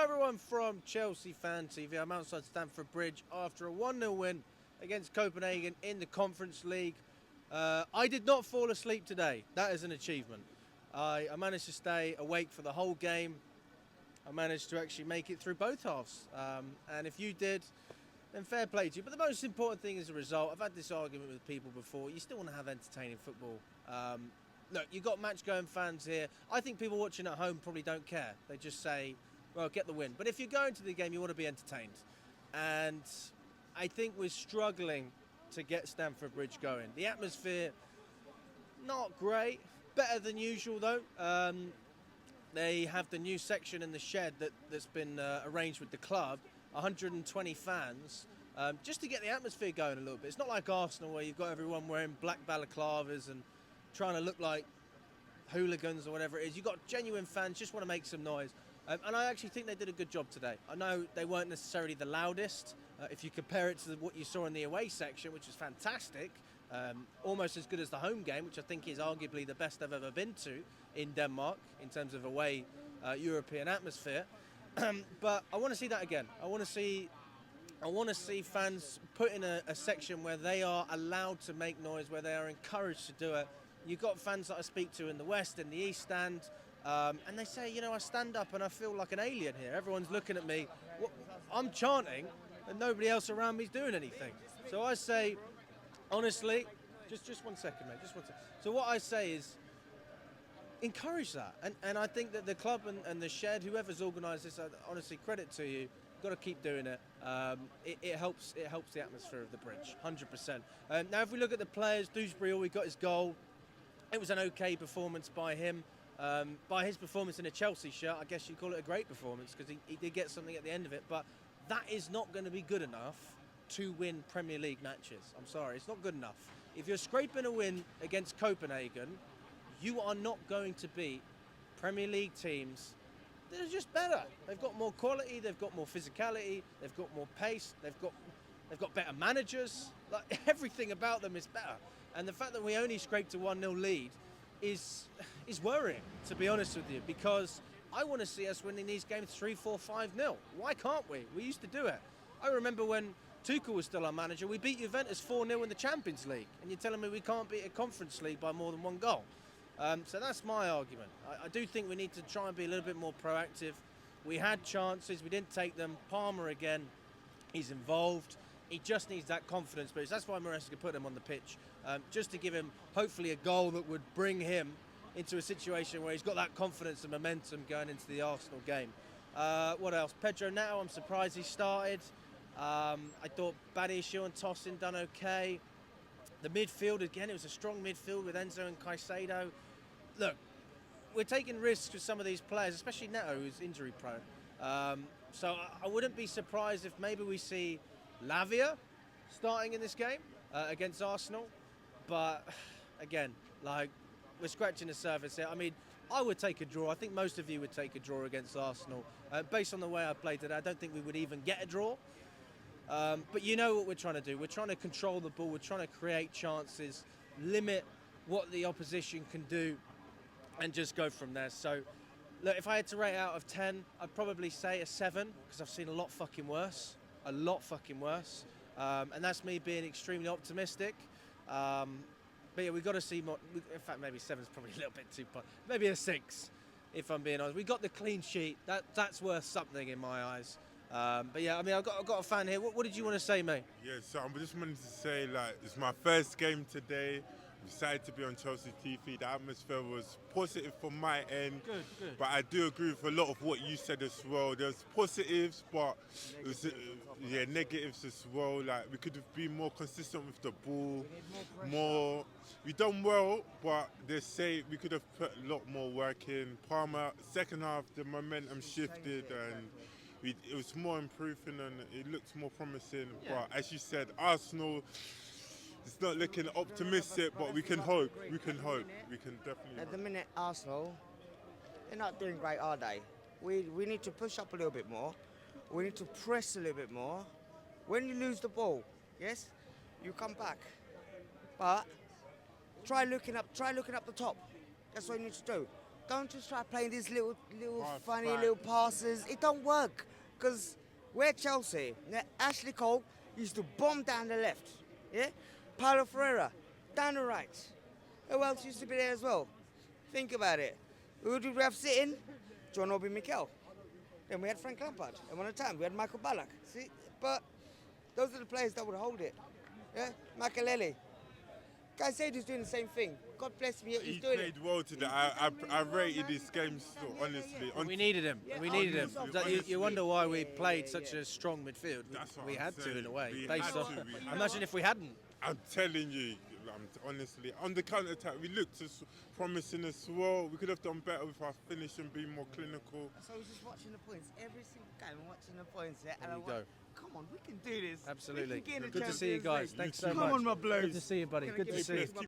everyone from Chelsea Fan TV. I'm outside Stamford Bridge after a 1-0 win against Copenhagen in the Conference League. I did not fall asleep today. That is an achievement. I managed to stay awake for the whole game. I managed to actually make it through both halves. And if you did, then fair play to you. But the most important thing is the result. I've had this argument with people before. You still want to have entertaining football. Look, you've got match-going fans here. I think people watching at home probably don't care. They just say, well, get the win. But if you're going to the game, you want to be entertained. And I think we're struggling to get Stamford Bridge going. The atmosphere, not great. Better than usual, though. They have the new section in the shed that's been arranged with the club. 120 fans, just to get the atmosphere going a little bit. It's not like Arsenal where you've got everyone wearing black balaclavas and trying to look like hooligans or whatever it is. You've got genuine fans, just want to make some noise. And I actually think they did a good job today. I know they weren't necessarily the loudest. If you compare it to what you saw in the away section, which was fantastic, almost as good as the home game, which I think is arguably the best I've ever been to in Denmark in terms of away European atmosphere. But I want to see that again. I want to see fans put in a section where they are allowed to make noise, where they are encouraged to do it. You've got fans that I speak to in the West, in the East Stand, and they say, you know, I stand up and I feel like an alien here. Everyone's looking at me. I'm chanting, and nobody else around me is doing anything. So I say, honestly, just 1 second, mate, just 1 second. So what I say is, encourage that, and I think that the club and the shed, whoever's organised this, honestly, credit to you. Got to keep doing it. It helps the atmosphere of the bridge, 100%. Now, if we look at the players, Dewsbury always got his goal. It was an okay performance by him. By his performance in a Chelsea shirt, I guess you'd call it a great performance because he did get something at the end of it. But that is not going to be good enough to win Premier League matches. I'm sorry, it's not good enough. If you're scraping a win against Copenhagen, you are not going to beat Premier League teams that are just better. They've got more quality, they've got more physicality, they've got more pace, they've got better managers. Like, everything about them is better. And the fact that we only scraped a 1-0 lead is worrying, to be honest with you, because I want to see us winning these games 3-4, 5-0. Why can't we? We used to do it. I remember when Tuchel was still our manager, we beat Juventus 4-0 in the Champions League, and you're telling me we can't beat a Conference League by more than one goal. So that's my argument. I do think we need to try and be a little bit more proactive. We had chances, we didn't take them. Palmer again, he's involved. He just needs that confidence boost. That's why Maresca put him on the pitch, just to give him hopefully a goal that would bring him into a situation where he's got that confidence and momentum going into the Arsenal game. What else? Pedro Neto, I'm surprised he started. I thought Badiashile and Tosin done okay. The midfield, again, it was a strong midfield with Enzo and Caicedo. Look, we're taking risks with some of these players, especially Neto, who's injury prone. So I wouldn't be surprised if maybe we see Lavia starting in this game against Arsenal. But again, like, we're scratching the surface here. I mean, I would take a draw. I think most of you would take a draw against Arsenal. Based on the way I played today, I don't think we would even get a draw. But you know what we're trying to do. We're trying to control the ball. We're trying to create chances, limit what the opposition can do, and just go from there. So, look, if I had to rate out of 10, I'd probably say a 7, because I've seen a lot fucking worse. A lot fucking worse. And that's me being extremely optimistic. But yeah, we've got to see more. In fact, maybe 7's probably a little bit too much. Maybe a 6, if I'm being honest. We got the clean sheet. That's worth something in my eyes. But yeah, I mean, I've got a fan here. What did you want to say, mate? Yeah, so I just wanted to say, like, it's my first game today. I'm excited to be on Chelsea TV. The atmosphere was positive from my end. Good. But I do agree with a lot of what you said as well. There's positives, but negatives as well. Like, we could have been more consistent with the ball. We done well, but they say we could have put a lot more work in. Palmer, second half, the momentum shifted and it was more improving and it looked more promising. Yeah. But as you said, Arsenal, it's not looking optimistic, but we can hope. We can definitely At the minute, Arsenal, they're not doing great, are they? We need to push up a little bit more. We need to press a little bit more. When you lose the ball, yes, you come back. But try looking up the top. That's what you need to do. Don't just try playing these little Half funny back. little passes. It don't work. Because we're Chelsea. Now, Ashley Cole used to bomb down the left. Yeah? Paulo Ferreira, down the right. Who else used to be there as well? Think about it. Who did we have sitting? John Obi Mikel. Then we had Frank Lampard. And one at a time, we had Michael Ballack. See? But those are the players that would hold it. Yeah? Makalele. Caicedo's doing the same thing. God bless me, he's He doing played it. well today. I rated his game, so honestly. We needed him. Yeah, We needed him. honestly, You wonder why we played yeah, such a strong midfield. That's what We I'm had to, saying. in a way. We Based had on, to, we had imagine if we hadn't. I'm telling you, honestly, on the counter attack, we looked promising as well. We could have done better with our finish and being more clinical. So I was just watching the points. Every single game, I'm watching the points. Yeah? There And you I'm go. like, come on, we can do this. Absolutely. We can get in the Good to see you Champions guys. League. Thanks so Come much. on, my Blues. Good to see you, buddy. Can I Good give to you see you. a